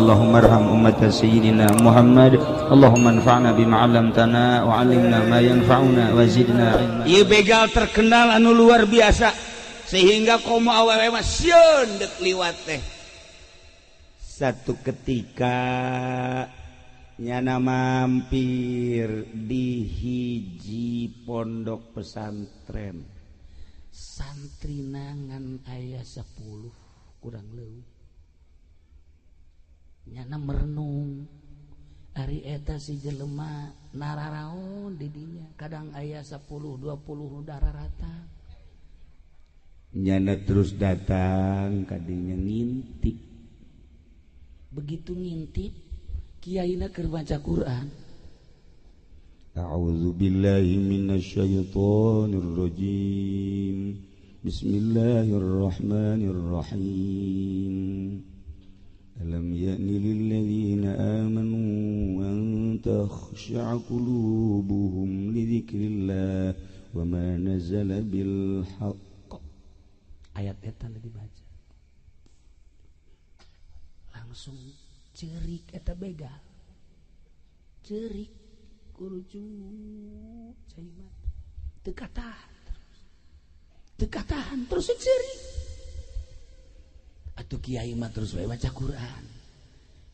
Allahumma arham ummat sayyidina Muhammad. Allahumma anfa'na bima 'allamtana wa 'allimna ma yanfa'una wa zidna ilma. Ieu begal terkenal anu luar biasa sehingga komo awewe mah sieun deuk liwat teh. Satu ketika nyana mampir di hiji pondok pesantren. Santri nangan aya 10 kurang leuwih. Nyana merenung ari eta si jelema nararaon di dinya kadang aya 10 20 dararata. Nyana terus datang ka dinya ngintip. Begitu ngintip kiyaina keur baca Quran. A'udzu billahi minasyaitonir rajim. Bismillahirrahmanirrahim. Alam ya'ni lil ladzina amanu an takhsha'a qulubuhum li dzikrillah wa ma nazala bil haqq. Ayat eta dibaca. Langsung cerik eta begal. Cerik kurucu cai mah. Teu katahan terus cerik. Atuh kiai mah terus bae baca Quran.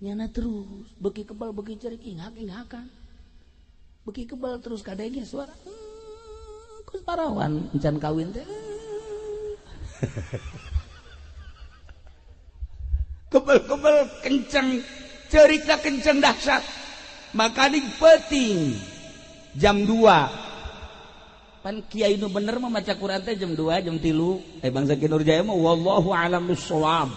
Nyana terus beuki kebal beuki cerik ingak-ingakan. Beuki kebal terus kadenge suara. Kus parawan encan kawin teh. Kebal-kebal kenceng, cerikna kenceng dahsyat. Maka penting jam 2. Pan kiai nu bener mah maca Quran teh jam 2, jam 3. Bang Zaki Nurjaya mah wallahu a'lam bissawab.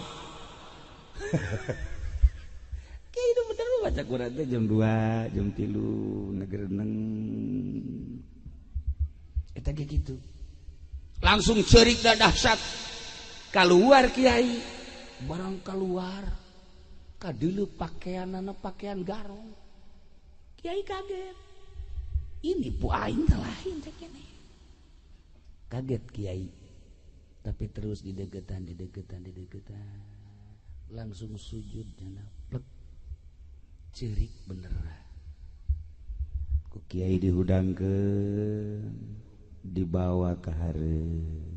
Kiai nu bener mah maca Quran teh jam 2, jam 3 negereneng. Eta ge kitu. Langsung cerik da dahsyat. Keluar kiai. Barang keluar kadieu pakaianana pakaian garong. Kiai kaget. Ini bu aing teh lain teh keneh. Kaget kiai. Tapi terus didegetan. Langsung sujud cenah plek. Cerik bener. Ku kiai dihudangkeun dibawa ka hareup.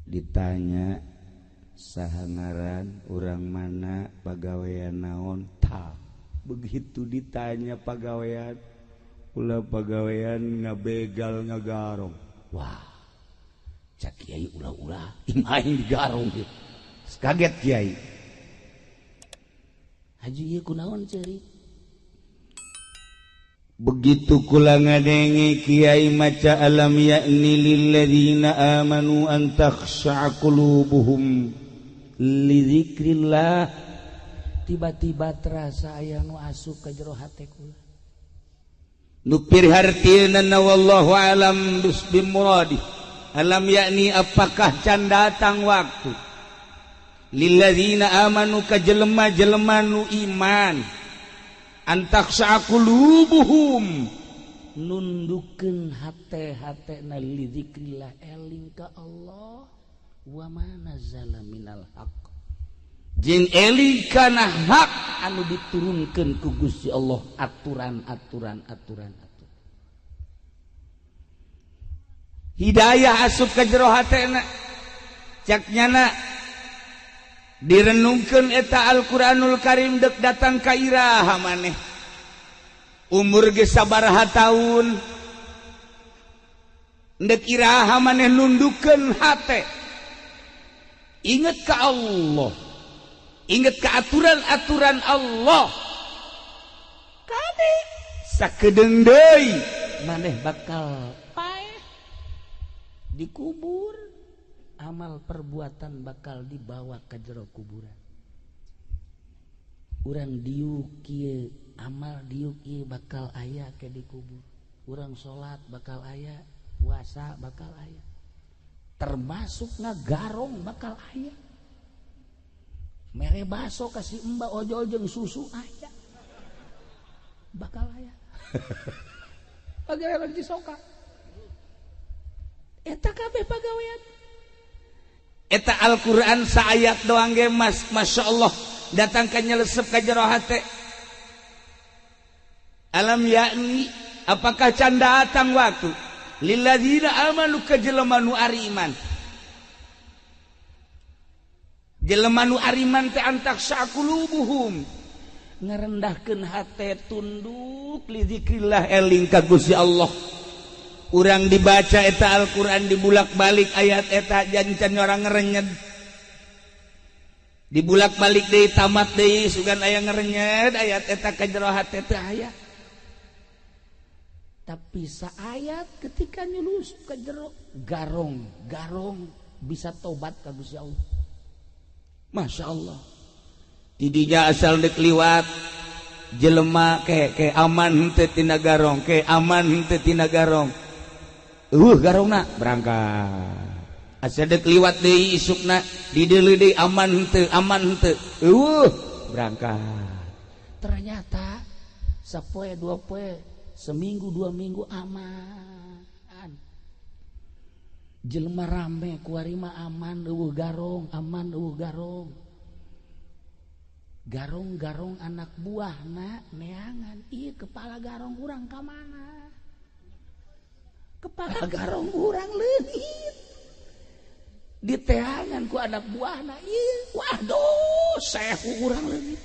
Ditanya saha ngaran, urang mana, pagawean naon, tah. Begitu ditanya pagawean, ulah pagawean ngabegal ngagarong. Wah, cak kiai ulah-ulah imain digarong gitu. Kaget kiai. Haji ieu kunaon ceuri? Begitu kula ngadenge kiai maca alam ya'ni lil ladzina amanu an takhsha'a qulubuhum li dzikrillah. Tiba-tiba terasa aya nu asup ka jero hate kula. Nu pirhartieuna wallahu alam bismuradi. Alam yakni apakah can datang waktu lil ladzina amanu ka jelema-jelema nu iman antakhsha'a qulubuhum nundukeun hate-hatena li dzikrillah eling ka Allah wa ma nazala minal haqq jeung eling kana hak anu diturunkeun ku Gusti Allah aturan hidayah asup ka jero hatena cak nyana direnungkeun eta Al-Qur'anul Karim dek datang ka iraha maneh umur ge sabaraha taun dek iraha maneh nundukeun hate inget ka Allah inget ka aturan-aturan Allah kade sakedeung deui maneh bakal paeh dikubur. Amal perbuatan bakal dibawa ke jero kuburan. Urang diuk kieu, amal diuk ieu bakal aya ke dikubur. Urang salat bakal aya, puasa bakal aya. Termasuk ngagarong bakal aya. Mere baso kasih mbak ojol jeung susu aya. Bakal aya. Pagawean di soka. Eta kabeh pagawean. eta Al-Quran saayat doang ge mas, masya Allah datang ka nyelesep ka jero hate. Alam yakni apakah can datang waktu lilladzina amanu ka jelema nu ari iman. Jelema nu ari iman teh antak saqulubuhum ngarendahkeun hate tunduk li zikrillah eling ka Gusti Allah. Urang dibaca eta Al-Quran dibulak-balik ayat eta jancan orang ngerenyed, dibulak-balik deui tamat deui sugan aya ngerenyed ayat eta ka jero hate teh aya. Tapi saayat ketika nyulus ka jero garong bisa tobat ka Gusti Allah. Masya Allah. Tidinya asal dek liwat jelema ke aman henteu tina garong, ke aman henteu tina garong. Garongna berangkat. Asa dek liwat deui isukna di deuleu deui aman henteu. Berangkat. Ternyata sapoe dua poe, seminggu 2 minggu aman. Jelema rame kuari mah aman garong, aman garong. Garong anak buahna neangan, ieu kepala garong urang ka mana? Kepala garong urang leungit diteangan ku anak buahna. Waduh sehu urang leungit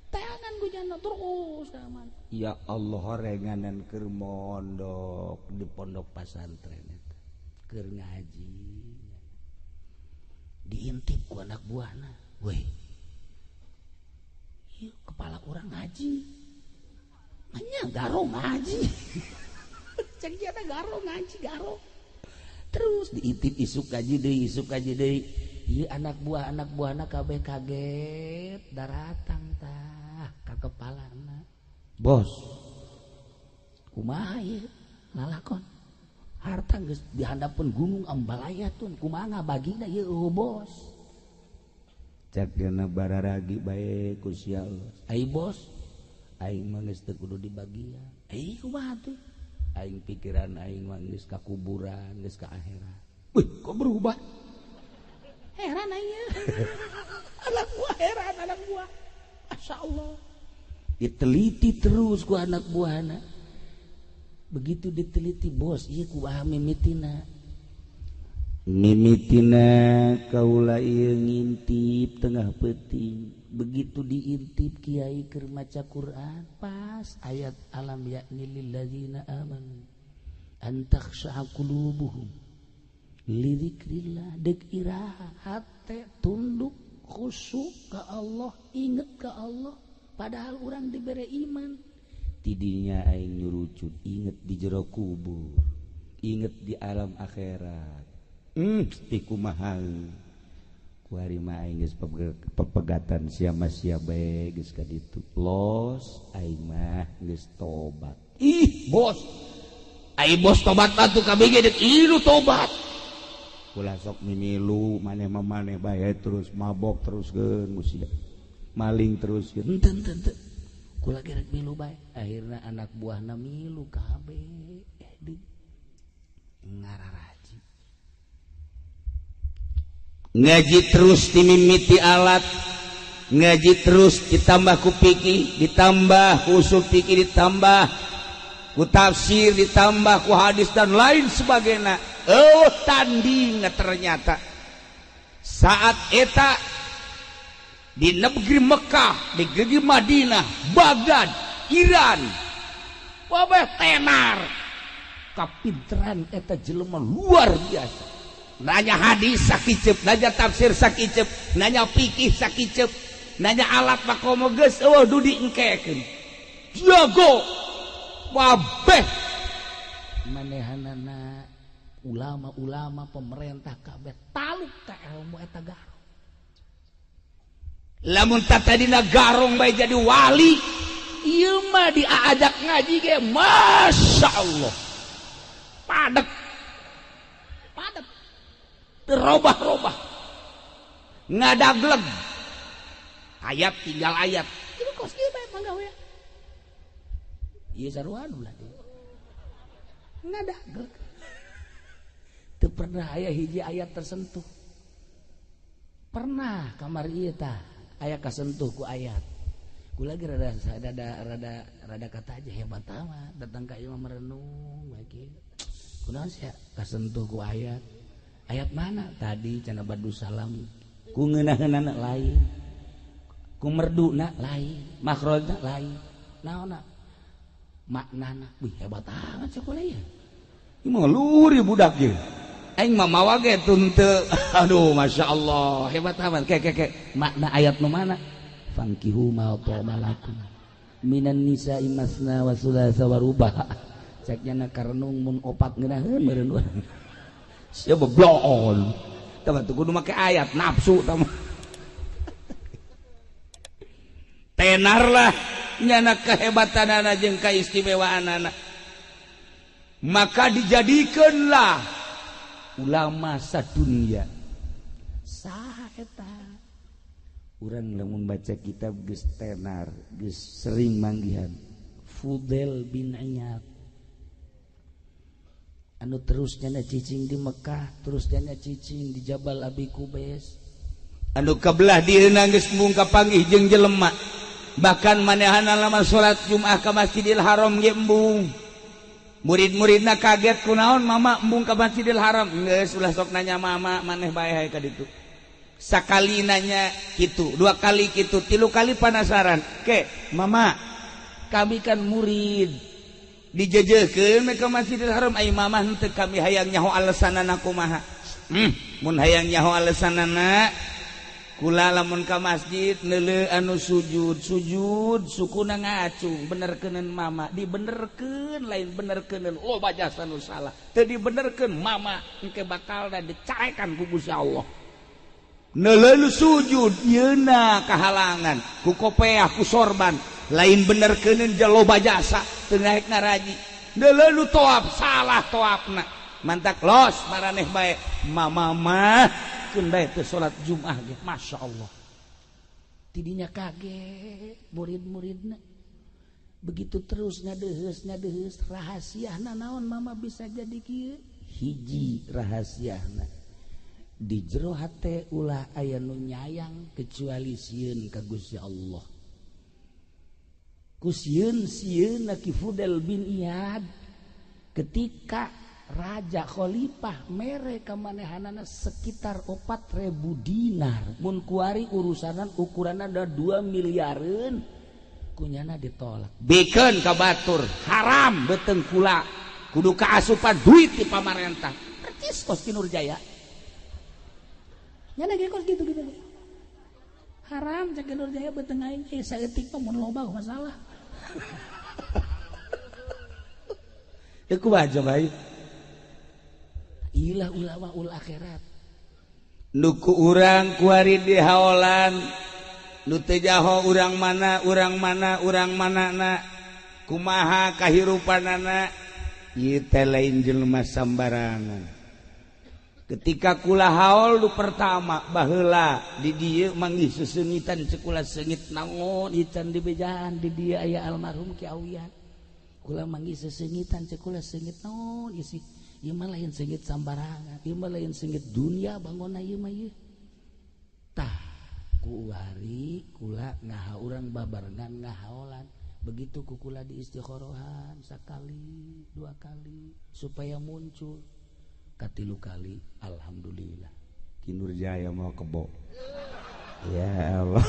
teangan ku jana terus aman. Ya Allah renganan keur mondok di pondok pesantren eta keur ngaji diintip ku anak buahna. Weh ieu kepala urang ngaji nya garong ngaji. Cek dia garong ngaji garong terus diintip isuk kaji deui ieu anak buahna kabeh kaget daratang tah ka kepalana. Bos kumaha ieu lalakon harta geus dihandapkeun gunung ambalayatun kumaha ngabagina ieu bos. Cek dina bararagi bae ku sia Allah. Ai bos aing mah geus teu kudu dibagian. Kumaha tuh? Aing pikiran aing mah geus ka kuburan, geus ka akhirat. Wih, kok berubah? Heran aing. Anak buah heran, anak buah. Masya Allah. Diteliti terus ku anak buahna. Begitu diteliti bos, ieu kumaha mimitina. Mimitina kaula ieu ngintip tengah peuting. Begitu diintip kiai keur maca Quran pas ayat alam yakni lilladzina amanu an takhsha'a qulubuhum li dzikrillah dek iraha hate tunduk khusyuk ka Allah inget ka Allah padahal urang dibere iman tidinya aing nyurucut inget di jero kubur inget di alam akhirat ti kumaha kuari mah aing geus pepegatan sia bae geus ka ditu los aing mah geus tobat. Bos ai bos tobat atuh kabeh deuk ieu tobat kula sok mimilu maneh mah maneh bae terus mabok teruskeun musia maling teruskeun henteu kula ge rek milu bae akhirna anak buahna milu kabeh ngararaji ngaji terus dimimiti alat ngaji terus ditambah ku fikih ditambah ku usul fikih ditambah ku tafsir ditambah ku hadis dan lain sebagainya. Tanding ternyata saat eta di negeri Mekah di negeri Madinah Baghdad Iran wabah tenar kapinteran eta jelema luar biasa. Nanya hadis sakicep, nanya tafsir sakicep, nanya fikih sakicep, nanya alat makomo geus dudi engkekeun. Jago wabeh manehanana ulama-ulama pemerintah kabeh taluk ka ilmu eta garong. Lamun tadina garong bae jadi wali, ieu mah diajak ngaji ge masyaallah. Padek robah-robah ngadagleg ayat tinggal ayat itu kos kieu bae manggawe ieu sarua ulah ngadagleg teu pernah aya hiji ayat tersentuh pernah kamar ieu tah aya kasentuh ku ayat ku lagi rada kata aja hebat amat datang ka ieu merenung bagi kunaon sia kasentuh ku ayat mana tadi cenah badu salam ku ngeunaheunana lain ku merduna lain makhrajna lain naonna maknana wih hebat amat sakulah ya ieu mah luhur ieu budak ieu aing mah mawa ge tunte aduh masyaallah hebat amat ke makna ayat nu mana fankihu ma ta'alakum minan nisa'i masna wa thulatha wa ruba' ceknya karenung mun opat ngeunaheun meureun urang sia bebloon tah batu kudu make ayat nafsu tah tenar lah nyana kehebatanana jeung kaistimewaanana maka dijadikeunlah ulama sadunya saha eta urang lamun baca kitab geus tenar geus sering manggihan Fudail bin Iyad anu terusnya cicing di Mekah terusnya cicing di Jabal Abi Qubais anu kabelah dieuna geus mung kapanggih jeung jelema bahkan manehana lamun salat Jumat ka Masjidil Haram ge embung murid-muridna kaget kunaon mama embung ka Masjidil Haram geus ulah sok nanya mama maneh bae hae ka ditu sakali nanya kitu dua kali kitu tilu kali penasaran ke mama kami kan murid dijejekeun ka Masjidil Haram ai mama henteu kami hayang nyaho alesanana kumaha mun hayang nyaho alesanana kula lamun ka masjid neuleuh anu sujud sukuna ngacung benerkeuneun mama dibenerkeun lain benerkeuneun loba jasa nu salah teu dibenerkeun mama engke bakal dicarekan ku Gusti Allah neuleuh sujud yeuna kahalangan ku kopeah ku sorban lain benerkeuneun loba jasa teu naek ngaraji neuleuh toab salah toabna mantak los maraneh bae mama mah kendai teu salat Jumat ge masyaallah tidinya kaget murid-muridna begitu terus ngadeheus rahasiana naon mama bisa jadi kieu hiji rahasiana di jero hate ulah aya nu nyayang kecuali sieun ka Gusti Allah ku sieun ki Fudail bin Iyad ketika Raja Khalifah mere kamanehanana sekitar 4.000 dinar mun kuari urusanan ukuranna ada 2 miliareun kunyana ditolak bikeun ka batur haram beuteung kula kudu kaasupan duit ti pamarentah percis kos ki Nurjaya nyana ge kos gitu haram cek Nurjaya beuteung aing saeutik mah mun loba masalah kumaha coba ieu ilah ulama ul akhirat nuku urang kuari dihaolan nu teu jaho urang mana na kumaha kahirupanana ieu teh lain jelema sambarangan ketika kula haol nu pertama baheula di dieu manggih sesengitan cekula sengit naon ican di bejaan di dieu aya almarhum Ki Awian kula manggih sesengitan cekula sengit naon isi ieu mah lain sengit sambarangan ieu mah lain sengit dunia bangona ieu mah ieu tah kuari kula ngaha urang babarengan ngahaolan begitu ku kula di istikharohan sakali dua kali supaya muncul katilu kali alhamdulillah Ki Nurjaya mau kebo ya Allah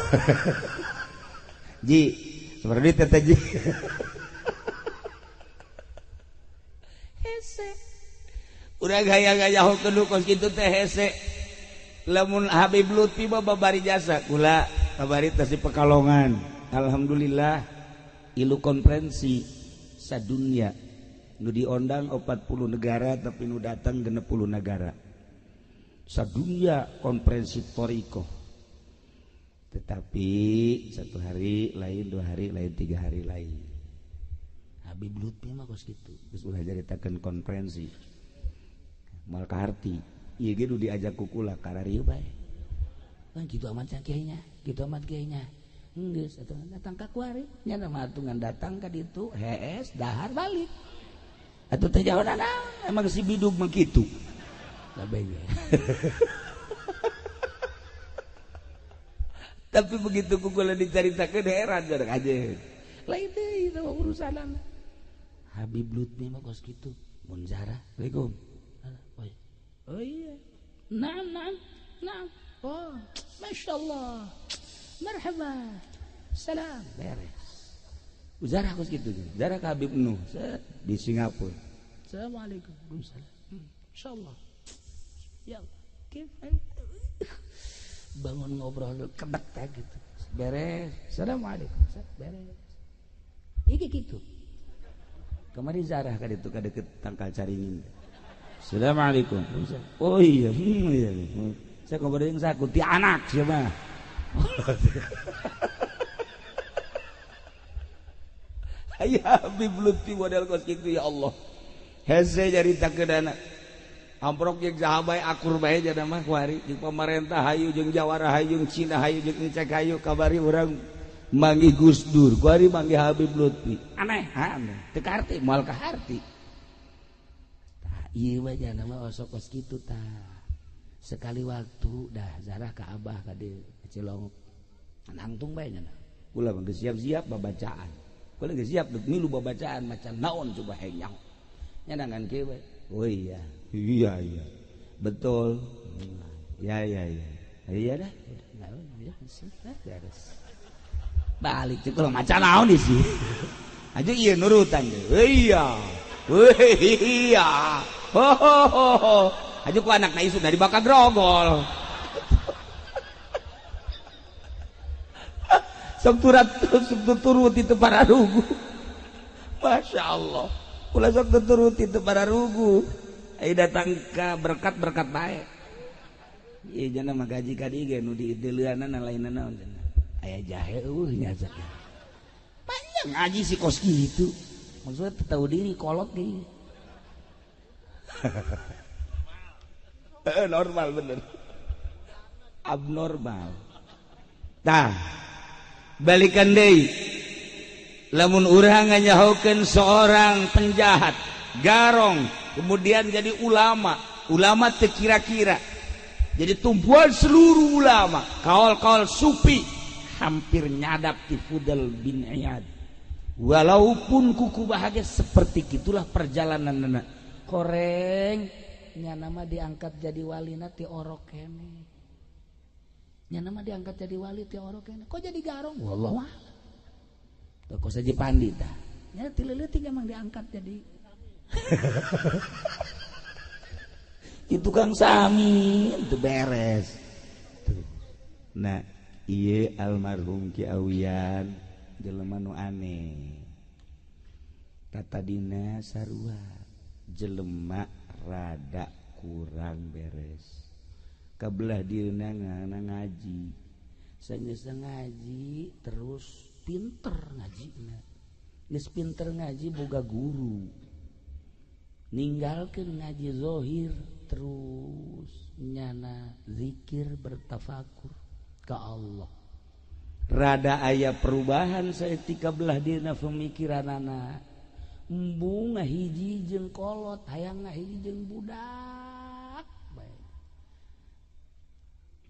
ji seperti teh ji hese urang gaya-gaya hokeun kos kitu teh hese lamun Habib Lutfi babari jasa kula babari teh di Pekalongan alhamdulillah ilu konferensi sadunya nu diondang 40 negara tapi nu datang 60 negara sadunya konferensi Toriko tetapi satu hari lain 2 hari lain 3 hari lain Habib Lutfi mah kos kitu geus ulah jaritakeun konferensi mal kaharti ieu ge diajak ku kula kararieu bae kan kitu amat kiainya geus atuh datang ka kuari nya mah atungan datang ka ditu hees dahar balik atuh teh jahonan emang si bidug mah kitu kabehnya. Tapi begitu kukula dicaritakeun heran jadak aja. Lain deui itu urusanan. Habib Lutfi mah kos kitu. Mun Zara, Assalamualaikum. Oh iya. Naam. Oh, masyaallah. Marhaba. Salam. Beres. Zara kos kitu. Zara ka Habib Nuh di Singapura. Assalamualaikum. Waalaikumsalam. Insyaallah. Ya, kif bangun ngobrol kedek kayak gitu. Beres. Assalamualaikum. Beres. Iki gitu. Kemarin Zarah ka ditu ka deket tangkal caringin. Assalamualaikum. Oh iya. Saya ngobrol yang saku ti anak siapa? Aya Habib Lutfi model kos kitu ya Allah. Hese jaritakeun anak. Amprok jeung sahabat akur bae jana mah kuari jeung pamarentah hayu jeung jawara hayu jeung Cina hayu jeung Cek hayu kabari urang manggih Gus Dur kuari manggih Habib Lutfi aneh teu karti moal ka harti tah ieu mah jana mah osok kos kitu tah sekali waktu dah zarah ka abah ka dieu Cilong nangtung bae nya kula mah geus siap-siap babacaan kula geus siap milu babacaan macan naon coba henyang nya nangan kieu bae oh iya betul ya dah balik tuh kalau macan naon di sih aja iya nurutan iya ho aja ku anak na isu dari bakal grogol sok turut itu para rugu Masya Allah kula sok turut itu para rugu ai datang ka berkat bae ieu jana mah gaji ka dieu ge nu dideuleuanna lainna naon cenah aya jahe nya sak banyak ngaji si kos kitu maksudnya tahu diri kolot ge normal bener abnormal tah balikan deui lamun urang nganyahokeun seorang penjahat garong kemudian jadi ulama teu kira-kira jadi tumpuan seluruh ulama kaul sufi hampir nyadap ti Fudal bin Iyad walaupun kuku bahagia seperti itulah perjalananna koreng nya nama diangkat jadi walina ti orok kene nya nama diangkat jadi wali ti orok kene kok jadi garong wallah kok saja pandi tah nya ti leuleut emang diangkat jadi itu Kang Sami itu beres tuh. Nah ieu almarhum Ki Awian jelema nu aneh kata dina sarua jelema rada kurang beres kabelah dieuna ngaji sageus ngaji terus pinter ngajina geus pinter ngaji boga guru ninggalkeun ngaji zohir terus nyana zikir bertafakur ka Allah rada aya perubahan saeutika belah dina pemikiranana embung ngahiji jeung kolot hayang ngahiji jeung budak bae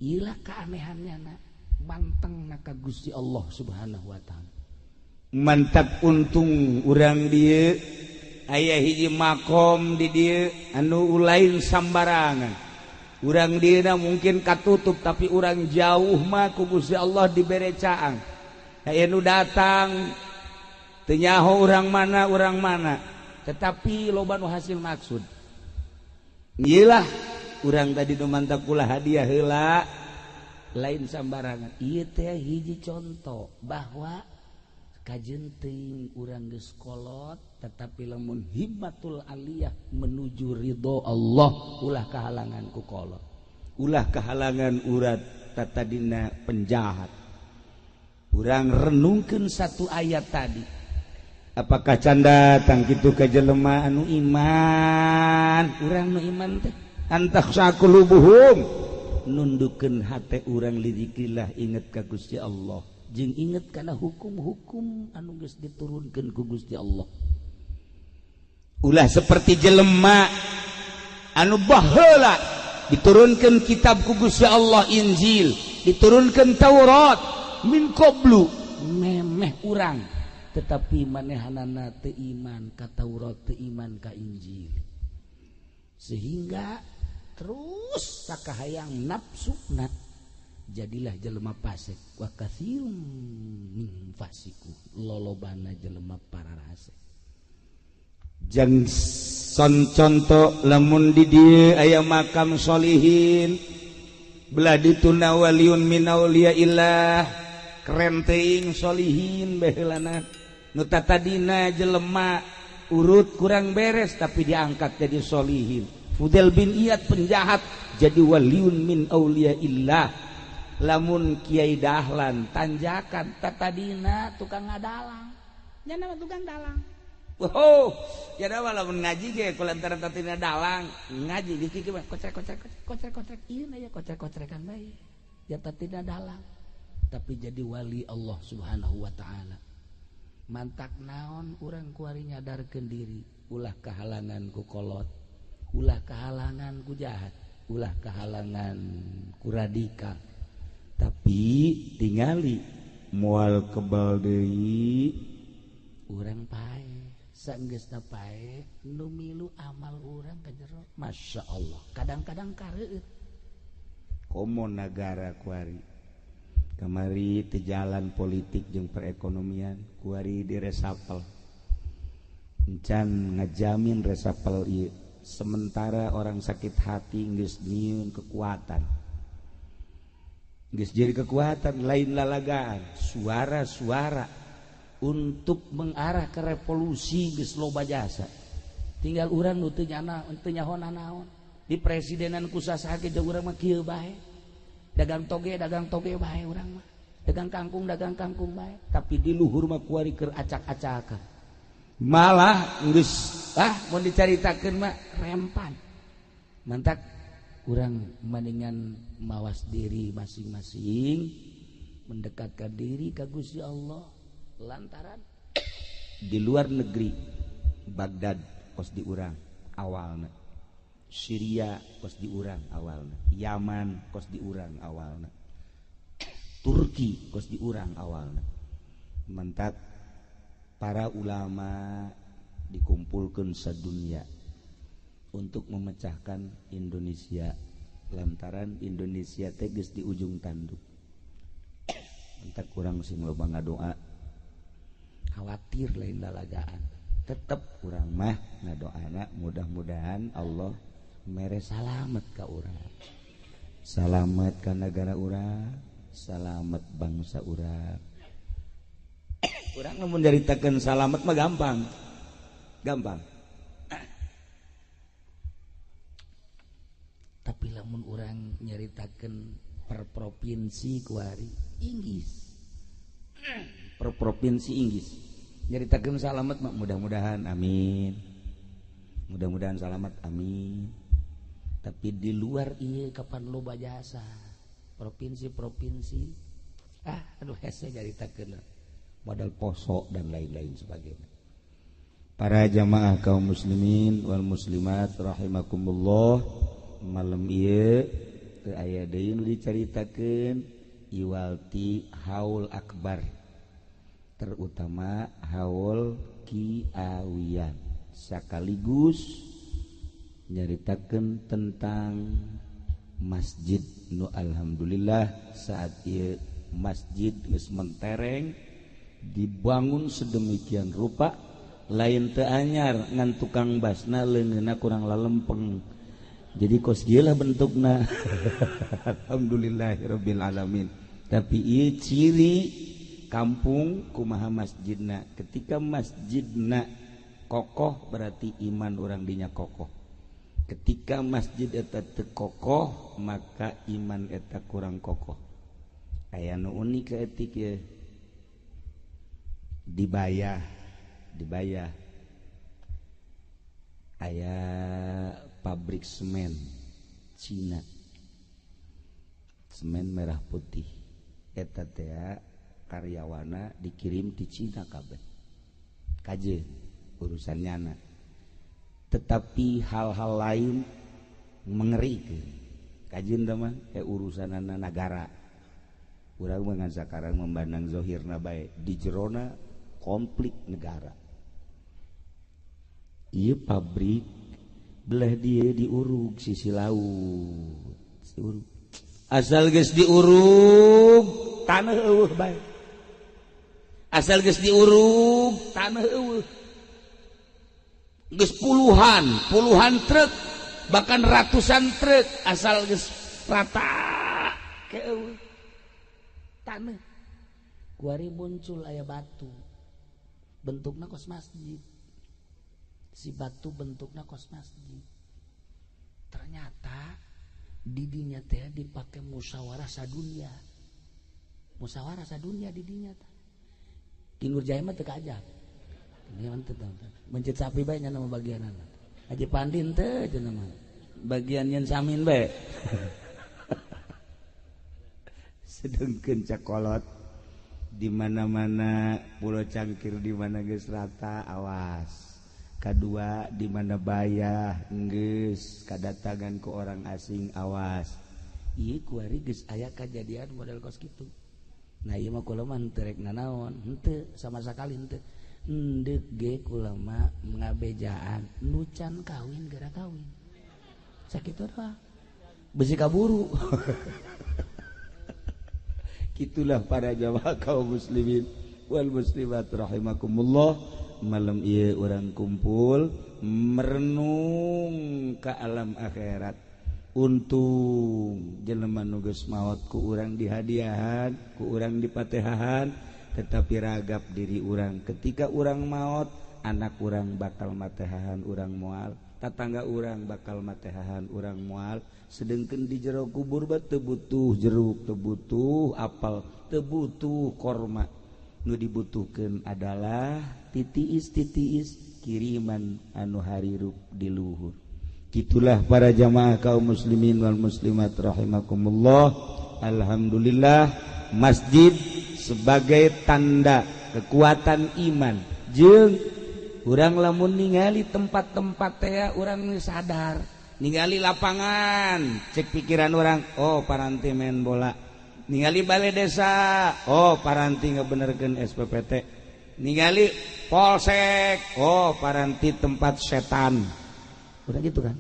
ieu keanehanna mantengna ka Gusti Allah Subhanahu wa taala mantap untung urang dieu aya hiji makom di dieu anu lain sambarangan urang dieuna mungkin katutup tapi urang jauh mah ku Gusti Allah dibere caang aya nu datang teu nyaho urang mana tetapi loba nu hasil maksud ieulah urang tadi nu mantap kula hadiah heula lain sambarangan ieu teh hiji contoh bahwa kajen teuing urang geus kolot tetapi lamun himmatul aliyah menuju ridho Allah ulah kahalangan ku kolot ulah kahalangan urat tatadina penjahat urang renungkeun satu ayat tadi apakah can datang kitu ka jelema anu iman urang nu iman teh antakhsha qulubuhum nundukkeun hate urang lidzikrillah inget ka Gusti Allah jeung inget kana hukum-hukum anu geus diturunkeun ku Gusti Allah ulah seperti jelema anu baheula diturunkan kitab ku Gusti Allah Injil, diturunkan Taurat min qablu memeh urang, tetapi manehanana teu iman ka Taurat, teu iman ka Injil, sehingga terus sakahayang nafsuna jadilah jelema fasik. Wa katsirum min fasiku, lolobana jelema pararase. Jang contoh lamun di dieu aya makam solihin, belah dituna waliun min auliyaillah, keren teuing solihin baheulana. Nu tadina jelema urut kurang beres tapi diangkat jadi solihin. Fudail bin Iyad penjahat jadi waliun min auliyaillah. Lamun Kiai Dahlan tanjakan tatadina tukang ngadalang, nya nama tukang dalang. Oh, ya dawa lamun ngaji ge kulantaran tatina dalang ngaji dikiki mah kocrek ieu na ya kocrek-kocrekan bae ya tatina dalang, tapi jadi wali Allah Subhanahu wa taala. Mantak naon urang kuari nyadarkeun diri, ulah kahalangan ku kolot, ulah kahalangan ku jahat, ulah kahalangan ku radikal. Tapi tingali moal kebal deui urang pae, saenggeusna pae nu milu amal urang ka jero. Masya Allah, kadang-kadang kareueut komo nagara kuari kamari teu jalan politik jeung perekonomian, kuari diresapel encan ngajamin resapel ieu. Sementara orang sakit hati geus nyieun kekuatan, geus jadi kekuatan lain lalagaan, suara-suara untuk mengarah ke revolusi geus loba jasa. Tinggal urang nu teu nyaho naon. Di presidenan ku sasaha ge urang mah kieu bae. Dagang toge bae urang mah. Dagang kangkung bae. Tapi di luhur mah kuari keur acak-acakan. Malah geus mun dicaritakeun mah rempan. Mantak urang mendingan mawas diri masing-masing, mendekatkan diri ka Gusti Allah. Lantaran di luar negeri Baghdad kos di urang awalna, Syria kos di urang awalna, Yaman kos di urang awalna, Turki kos di urang awalna. Mantak para ulama dikumpulkan sadunya untuk memecahkan Indonesia, lantaran Indonesia teges di ujung tanduk. Mantak kurang sing loba ngadoa, khawatir lain lalagaan, tetep urang mah ngadoana mudah-mudahan Allah mere salamet ka urang, salamet ka negara urang, salamet bangsa urang. Urang lamun nyaritakeun salamet mah gampang. Tapi lamun urang nyaritakeun per provinsi kuari Inggris, per provinsi Inggris nyaritakeun salamet mah mudah-mudahan amin, mudah-mudahan salamet amin. Tapi di luar ieu kapan loba jasa provinsi-provinsi aduh hese nyaritakeun modal poso dan lain-lain sebagainya. Para jamaah kaum muslimin wal muslimat rahimakumullah, malam ieu teu aya deui nu dicaritakeun iwalti haul akbar, terutama haul kiawian, sakaligus nyaritakeun tentang masjid nu alhamdulillah saat ieu masjid geus mentereng dibangun sedemikian rupa, lain teu anyar ngan tukang basna leungeunna kurang lalempeng. Jadi kos ieu lah bentukna. Alhamdulillahirabbil alamin. Tapi ieu ciri kampung kumaha masjidna. Ketika masjidna kokoh berarti iman orang dinya kokoh. Ketika masjid eta teu kokoh maka iman eta kurang kokoh. Aya nu unik ka etik ye. Dibayah aya pabrik semen Cina, semen merah putih eta teh karyawana dikirim di Cina kabeh kaje urusannyana. Tetapi hal-hal lain mengerikan kajin mah urusan negara urang mah sakarang memandang zahirna bae di jerona konflik negara ieu pabrik belah dia diurug sisi laut asal geus diurug tanah eueuh bae asal geus diurug tanah eueuh geus puluhan truk bahkan ratusan truk asal geus rata ke eueuh tanah kuari muncul aya batu bentukna kos masjid si batu bentukna kos masjid ternyata didinya teh dipake musyawarah sadunia di dinya teh Kinur Jaya mah teu kaajab ini mah teu mencit sapi bae nya nama bagianana Haji Pandin teh cenah mah bagian yen samin bae sedengkeun cakolot di mana-mana pulau cangkir di mana geus rata awas kedua di mana bayah geus kadatangan ke orang asing awas ieu kuari geus aya kajadian model kos kitu nah ieu mah kula mah teu rek nanaon henteu sama sakali henteu hendeuk ge kula mah ngabejaan nu can kawin gara kawin sakitu doang besi kaburu itulah para jamaah kaum muslimin wal muslimat rahimakumullah malam ieu urang kumpul merenung ka alam akhirat untung jelema nu geus maot ku urang dihadiahan ku urang dipatehahan tetapi ragap diri urang ketika urang maot anak urang bakal matehahan urang moal tatangga urang bakal matehahan urang moal sedengkeun di jero kubur ba teu butuh jeruk teu butuh apel teu butuh korma nu dibutuhkeun adalah titiis kiriman anu harirup di luhur kitulah para jamaah kaum muslimin wal muslimat rahimakumullah alhamdulillah masjid sebagai tanda kekuatan iman jeung urang lamun ningali tempat-tempat teh urang sadar ningali lapangan cek pikiran orang oh paranti main bola ningali balai desa oh paranti ngabenerkeun SPPT ningali polsek oh paranti tempat setan udah gitu kan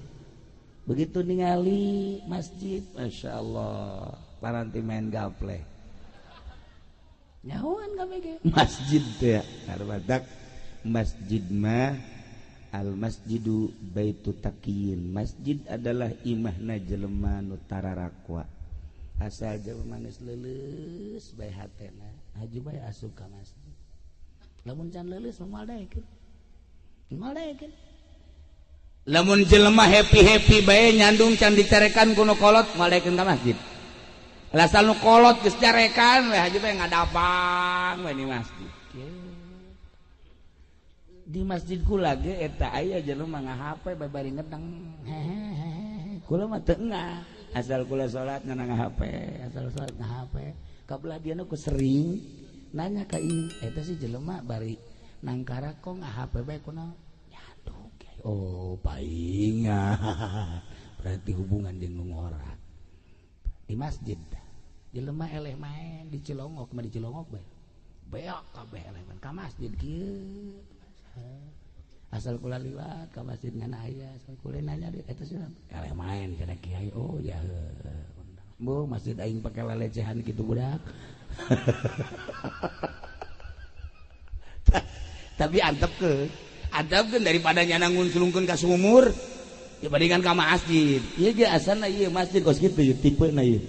begitu ningali masjid Masya Allah paranti main gaple nyahoan kabeh masjid teh karbadak masjid mah al masjidu baitu taqiyin masjid adalah imahna jelema nu tararakwa asal jelema geus leuleus bae hatena haju bae asup ka masjid lamun can leuleus moal daekeun lamun jelema happy bae nyandung can diterekan kuno kolot moal daekeun ka masjid asal nu kolot geus jarekan we haju bae ngadapang we di masjid di masjid kula ge eta aya jelema ngahape babari ngedang kula mah teu engah asal kula salat nganang hape asal salat ngahape kabelah dieu ku sering nanya ka ieu eta si jelema bari nangkara kok ngahape bae kunaon nyandung oh paingan berarti hubungan jeung nu ngora di masjid jelema eleh main di Cilongok mah di Cilongok bae beak kabeh eleh main ka masjid kieu asal kula liwat ka masjid ngan aya asal kula nanya dia eta sih eleh main kana kiai oh ya bu masjid aing pake lelecehan kitu budak tapi antepkeun daripada nyana ngunculungkeun ka sumur dibandingkan ka masjid ieu ge asalna ieu masjid kos kitu tipena ieu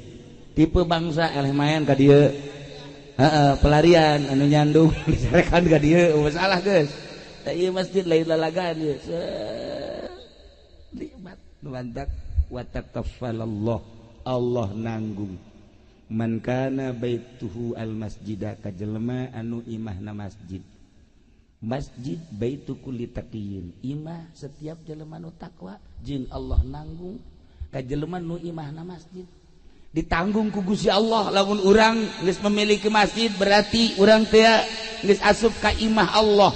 tipe bangsa eleh main ka dieu pelarian anu nyandung disarekan ka dieu masalah geus ieu masjid lain lalagaan ieu nikmat nuantak wa takaffalallah Allah nanggung man kana baituhu al masjida ka jelema anu imahna masjid baitu kulli taqiyin imah setiap jelema nu takwa jeung Allah nanggung ka jelema nu imahna masjid ditanggung ku Gusti Allah lamun urang geus memiliki masjid berarti urang teh geus asup ka imah Allah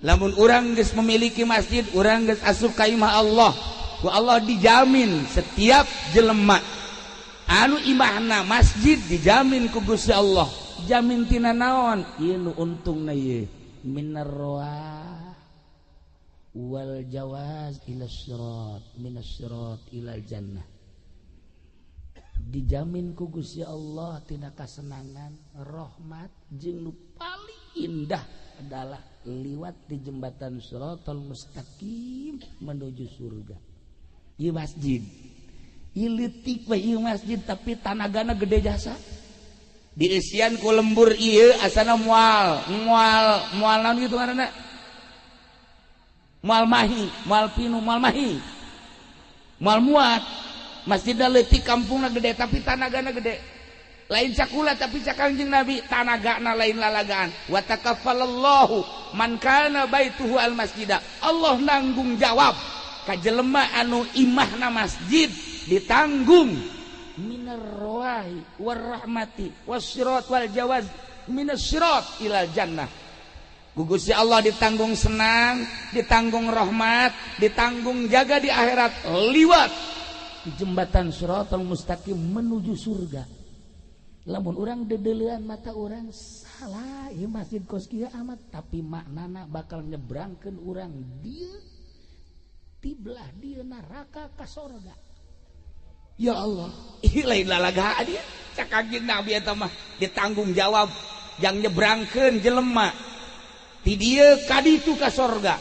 lamun urang geus memiliki masjid urang geus asup ka imah Allah ku Allah dijamin setiap jelema anu imahna masjid dijamin ku Gusti Allah. Jamin tina naon? Ieu nu untungna ieu minar roah wal jawaz ila sirat minas sirat ilal jannah. Dijamin ku Gusti Allah tina kasenangan, rahmat jeung nu paling indah adalah liwat di jembatan Shiratal Mustaqim menuju surga. Ieu masjid. Ieu leutik we ieu masjid tapi tanagana gede jasa. Diisian ku lembur ieu asana moal naon kitu ngaranna? Moal mahi, moal pinu, moal mahi. Moal muat. Masjidna leutik kampungna gede tapi tanagana gede. Lain cakula tapi cakangjing Nabi tanagana lain lalagaan. Wa takaffalallahu man kana baituhu al masjidah. Allah nanggung jawab ka jelema anu imahna masjid ditanggung minar rawahi war rahmati wasyirat wal jawaz minas syirat ilal jannah. Gugusi Allah ditanggung senang, ditanggung rahmat, ditanggung jaga di akhirat liwat jembatan Shiratal Mustaqim menuju surga. Lamun urang dedeulean mata urang salah ieu masjid kos kieu amat tapi maknana bakal nyebrangkeun urang dieu ti belah dieu neraka ka surga. Ya Allah, lain lalaga dia cakagin Nabi eta mah ditanggung jawab yang nyebrangkeun jelema ti dieu ka ditu ka surga.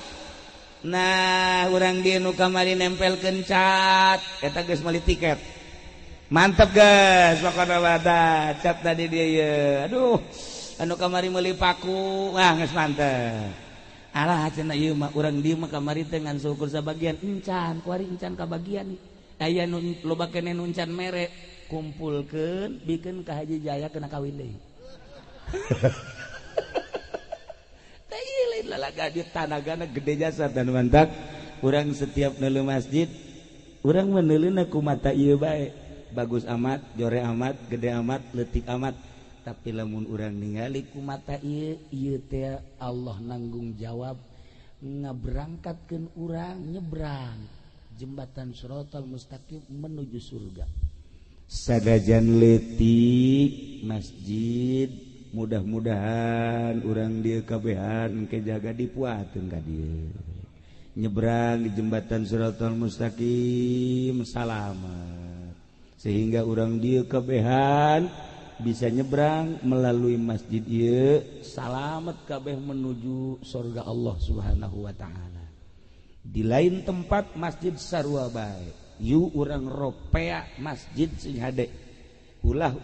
Nah, urang dieu nu kamari nempelkeun cat eta geus meuli tiket. Mantap guys, pokokna wadah cat tadi dia ya. Aduh, anu kamari meuli paku, wah geus mantep. Alah cenah ieu mah urang dieu mah kamari teh ngan syukur sabagian encan, kuari encan kabagian nih. Aya nu loba keneh nu encan mere, kumpulkeun bikeun ka Haji Jaya kena kawin deui. Tah ieu lain lalaga di tanagana gede jasa dan mantap. Urang setiap neuleuh masjid, urang meneuleuhna ku mata ieu bae. Bagus amat, jore amat, gede amat, leutik amat. Tapi lamun urang ningali ku mata ieu teh Allah nanggung jawab ngaberangkatkeun urang nyebrang jembatan Shiratal Mustaqim menuju surga. Sadajan leutik masjid, mudah-mudahan urang dieu kabehan ke jaga dipuateun ka dieu. Nyebrang di jembatan Shiratal Mustaqim salamet. Sehingga orang dia kebehan bisa nyebrang melalui masjid ieu salamet kabeh menuju surga Allah Subhanahu wa taala. Di lain tempat masjid sarua bae. Yu urang ropea masjid sing hade. Ulah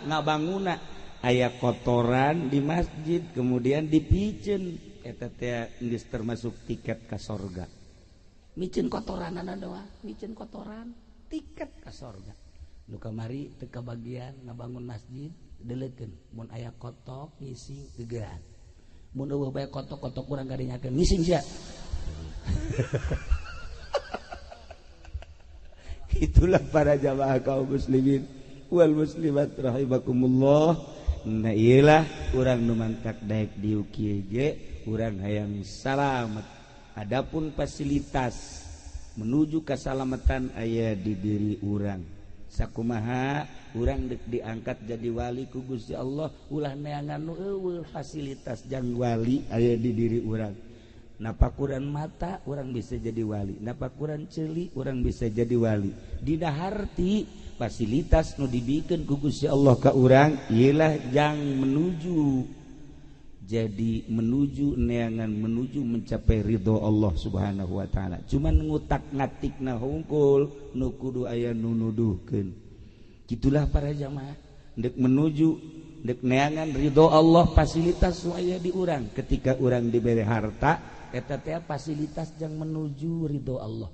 ngabanguna aya kotoran di masjid kemudian dipiceun eta teh geus termasuk tiket ka surga. Miceun kotoranana doang, miceun kotoran tiket ka surga. Nu kamari teu kabagian ngabangun masjid deuleutkeun mun aya kotok ngisi gegeran. Mun eueuh bae kotok-kotok urang garinyakeun ngising sia. Itulah para jamaah kaum muslimin wal muslimat rahimakumullah. Nah iyalah urang nu mantak daek dieu kieu ge urang hayang salamet. Adapun fasilitas menuju keselamatan aya di diri urang. Sakumaha urang dek diangkat jadi wali ku Gusti Allah ulah neangan nu eueuh fasilitas jang wali aya di diri urang. Napakuran mata urang bisa jadi wali, napakuran ceuli urang bisa jadi wali. Dina harti fasilitas nu dibikeun ku Gusti Allah ka urang ialah jang menuju jadi menuju neangan menuju mencapai ridho Allah Subhanahu wa taala. Cuman ngutak-ngatikna hungkul nu kudu aya nu nuduhkeun. Gitulah para jamaah dek menuju dek neangan ridho Allah fasilitas nu aya di urang. Ketika urang dibere harta eta teh fasilitas jang menuju ridho Allah.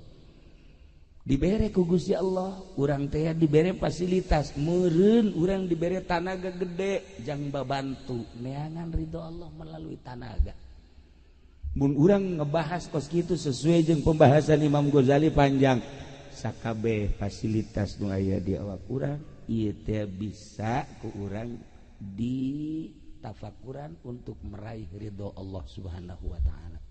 Dibere ku Gusti Allah, urang teh dibere fasilitas, meureun urang dibere tanaga gede jang babantu neangan ridho Allah melalui tanaga. Mun urang ngebahas kos kitu sesuai jeung pembahasan Imam Ghazali panjang, sakabeh fasilitas nu aya di awak urang ieu teh bisa ku urang ditafakuran untuk meraih ridho Allah Subhanahu wa taala.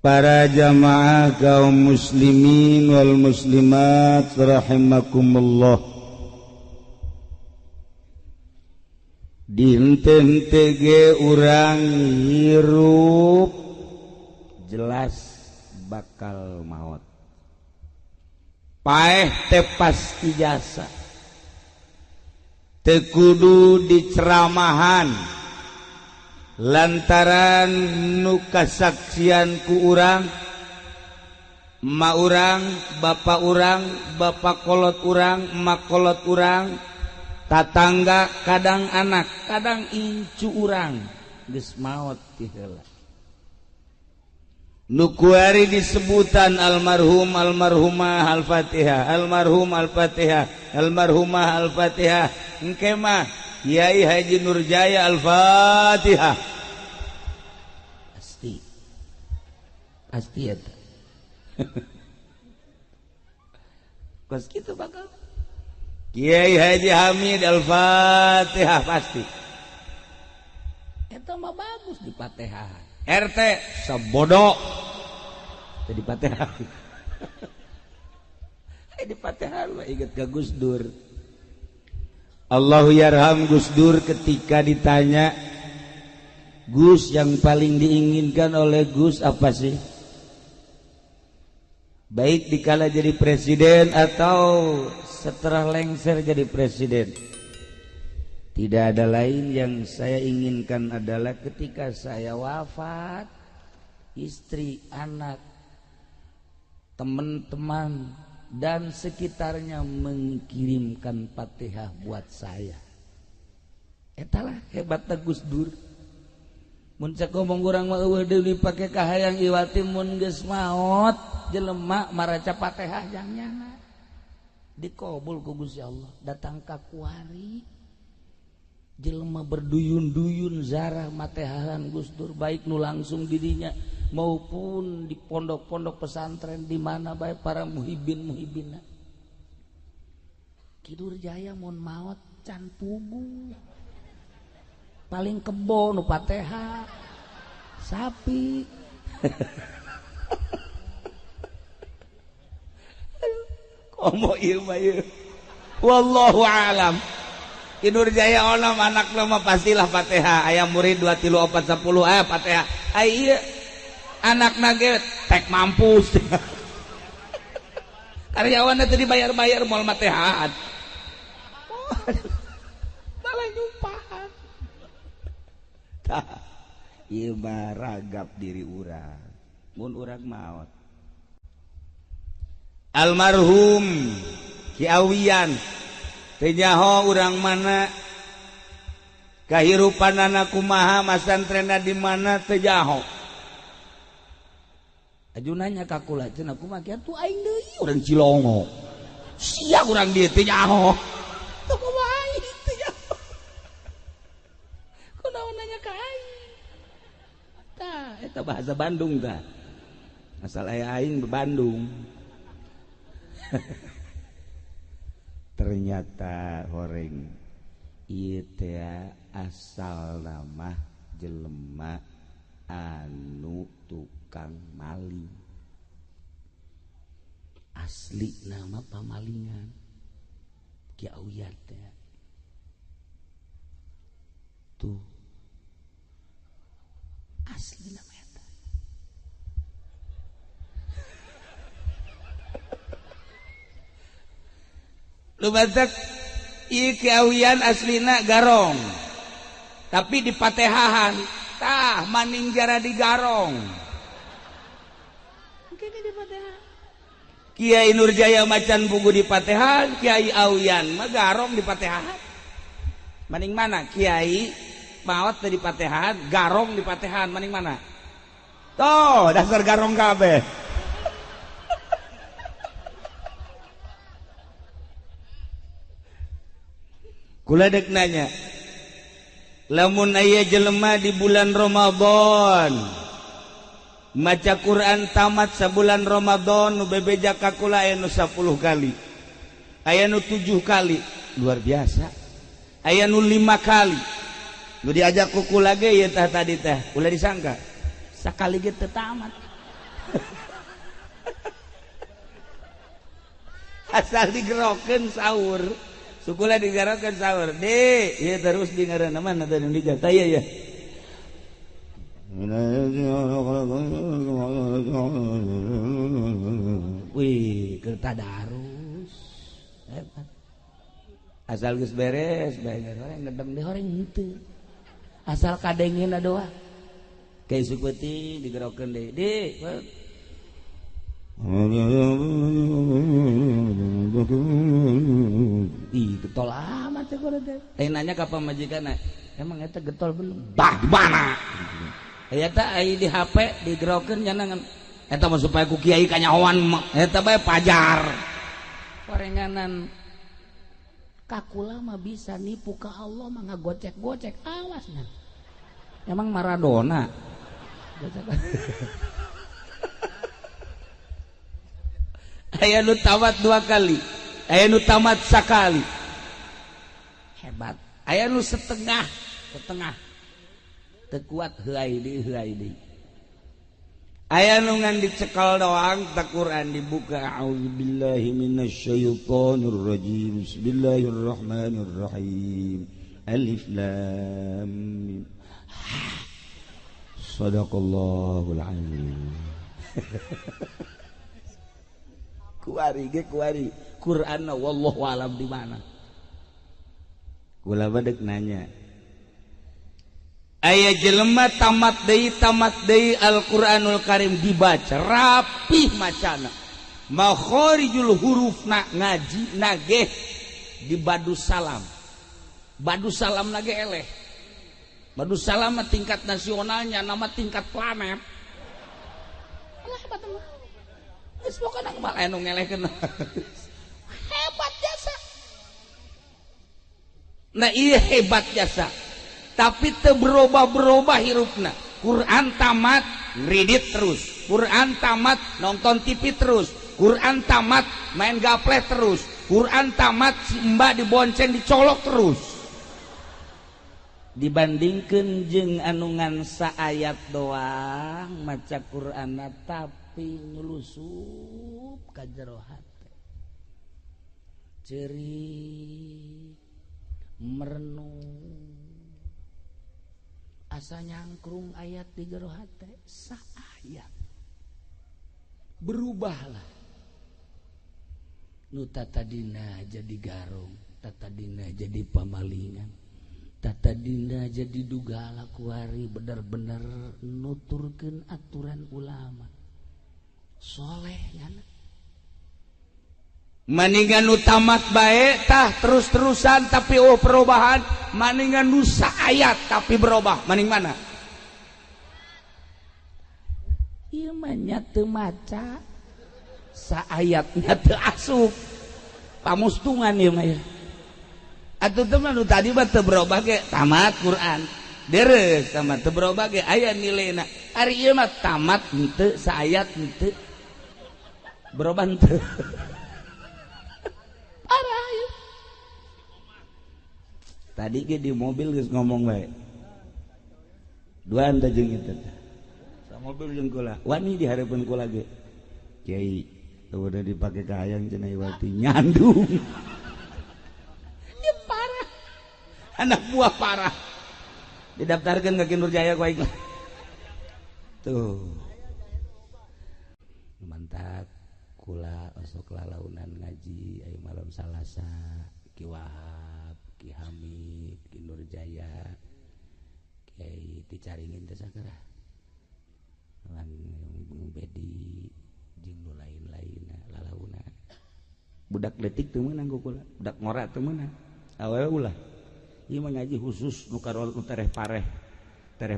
para jamaah kaum muslimin wal muslimat rahimakumullah. Dinten tege urang hirup jelas bakal maut. Paeh teh pasti jasa. Teu kudu diceramahan lantaran nu kasaksian ku urang, emak urang, bapak kolot urang, emak kolot urang, tatangga, kadang anak, kadang incu urang geus maot ti heula. Nu kuari disebutan almarhum, almarhumah, al-Fatihah, almarhum, al-Fatihah, almarhumah, al-Fatihah. Engke mah Kiai Haji Nurjaya al-Fatihah. Pasti eta. Kos kitu bakal Kiai Haji Hamid al-Fatihah pasti. Eta mah bagus di Fatihah. RT sebodoh jadi Fatihah. Di Fatihah mah inget ka Gus Dur. Allahu yarham Gus Dur ketika ditanya, Gus, yang paling diinginkan oleh Gus apa sih? Baik dikala jadi presiden atau setelah lengser jadi presiden. Tidak ada lain yang saya inginkan adalah ketika saya wafat, istri, anak, teman-teman dan sekitarnya mengirimkan Fatihah buat saya. Etalah hebatna Gus Dur. Mun cek ngomong urang mah eueuh deui dipake ka hayang iwati mun geus maot jelema maraca Fatihah jangan dikabul ku Gusti Allah. Datang ka kuari jelema berduyun-duyun zarah matehahan Gus Dur, baik nu langsung dirinya maupun di pondok-pondok pesantren di mana baik para muhibin-muhibina. Kidur Jaya mun maot can pugu. Paling kebo nu Fatihah. Sapi. Komo ieu mah ieu. Wallahu alam. Kidur Jaya onom anak mah pastilah Fatihah. Aya murid 2 3 4 10 Fatihah. Ai ieu anakna ge tek mampus. Karyawanna teh dibayar-bayar moal Fatihah. Malah nyumpahan. Tah ieu mah ragap diri urang. Mun urang maot. Almarhum Ki Awiyan teh nyaho urang mana kahirupanana kumaha masantrenna di mana teu nyaho. Ajunanya ka kula cenah kumaha kieu tuh aing deui urang Cilongo. Sia urang dieu teu nyaho. Teu kumaha aing teu nyaho. Kunaon nanya ka aing? Tah eta bahasa Bandung tah. Asal aya aing be Bandung. Ternyata horeng ieu teh asal nama jelema anu tukang maling. Asli nama pamalingan Ki Awiyan teh. Tuh asli nama eta. Lu batak ieu Ki Awiyan aslina Garong. Tapi di Patehahan tah maning jara di Garong. Mungkin di Patehahan. Kiai Nurjaya macan pugu di Patehahan, Kiai Awiyan mah Garong di Patehahan. Maning mana? Kiai maot di Patehahan, Garong di Patehahan, maning mana? Toh, dasar Garong kabeh. Kula dek nanya, lamun aya jelema di bulan Ramadan maca Quran tamat sabulan Ramadan nu bebeja ka kula aya nu 10 kali, aya nu 7 kali, luar biasa. Aya nu 5 kali, nu diajak ku kula ge ieu tah tadi teh ulah disangka sakali ge teu tamat. asal digerokeun sahur sukula digerokeun sahur deh ya terus di ngaranna mana tadi digas taya ya wih keur tadarus hebat asal geus beres bae goreng ngedem di horeng henteu asal kadengeuna doa kayak sukuti digerokeun deui di ih getol amat teh goreng teh nanya ka pamajikanna emang eta getol belum bah di mana aya teh aya di HP digerokeun nyanangan eta mah supaya ku kiai kanyahoan eta bae pajar korenganan kakula mah bisa nipu ka Allah mah ngagocek-gocek awasna emang Maradona aya nu tamat 2 kali aya nu tamat sakali hebat aya nu setengah teu kuat heuai deui aya nu ngan dicekal doang ta Quran dibuka a'udzubillahi minasyaitonir rajim bismillahirrahmanirrahim alif lam mim sadaqallahul azim kuari Qur'anna wallahu alam di mana kula badek nanya aya jelema tamat deui Al-Qur'anul Karim dibaca rapih macana makharijul hurufna ngaji nage di Badus Salam nage eleh Badus Salam mah tingkat nasionalnya nama tingkat planet Allah hebat mah geus pokona kumaha anu ngelehkeun hebat jasa nah iya hebat jasa tapi teu berubah hirupna Quran tamat ngridit terus Quran tamat nonton TV terus Quran tamat main gaple terus Quran tamat si mbak dibonceng dicolok terus dibandingkeun jeung anu ngan saayat doang maca Quran tapi nyulusup ka jero hate cerik merenung asa nyangkrung ayat di jero hate saayat berubahlah nu tatadina jadi garong tatadina jadi pamalingan tatadina jadi dugala kuari bener-bener nuturkeun aturan ulama soleh ngana maningan nu tamat bae tah terus-terusan tapi perubahan maningan nu saayat tapi berubah maning mana ieu mah nya teu maca saayatnya teu asup pamustungan ieu mah ya atuh teh mah nu tadi mah teu berubah ge tamat Quran deres tamat teu berubah ge aya nileuna ari ieu mah tamat henteu saayat henteu berubah henteu parah ya. Tadi ke di mobil geus ngomong bae. Duaan teh jeung itu. Sa mobil jeung kula. Wani di hareupeun kula ge. Kiai, teu udah dipake ka hayang cenah iwati nyandung. Ya parah. Anak buah parah. Didaftarkeun ka Kinurjaya ku aing. Tuh. Mantap. Kula osok lalaunan ngaji aya malam Salasa Ki Wahab Ki Hamid Ki Nurjaya Kiai dicaringin teh sakeulah lan Bedi jeung nu lain-lainna lalauna budak leutik teu meunang ku kula budak ngora teu meunang awewe ulah ieu mah ngaji khusus nu karol nu tereh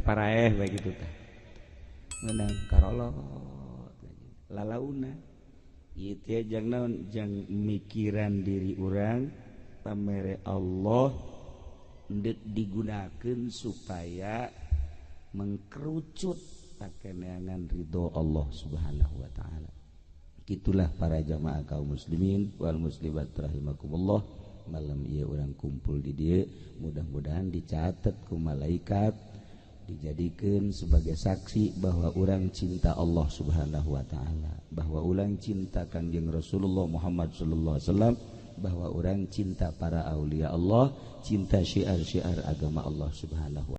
paraeh bae kitu teh meunang karolot lalauna ieu teh jang naon jang mikiran diri urang pamere Allah hendak digunakeun supaya mengkerucut pakeneangan ridho Allah Subhanahu wa taala. Itulah para jamaah kaum muslimin wal muslimat rahimakumullah malam ieu urang kumpul di dieu mudah-mudahan dicatat ku malaikat dijadikan sebagai saksi bahwa orang cinta Allah Subhanahu wa taala, bahwa orang cinta Kanjeng Rasulullah Muhammad sallallahu alaihi wasallam, bahwa orang cinta para aulia Allah, cinta syiar-syiar agama Allah Subhanahu wa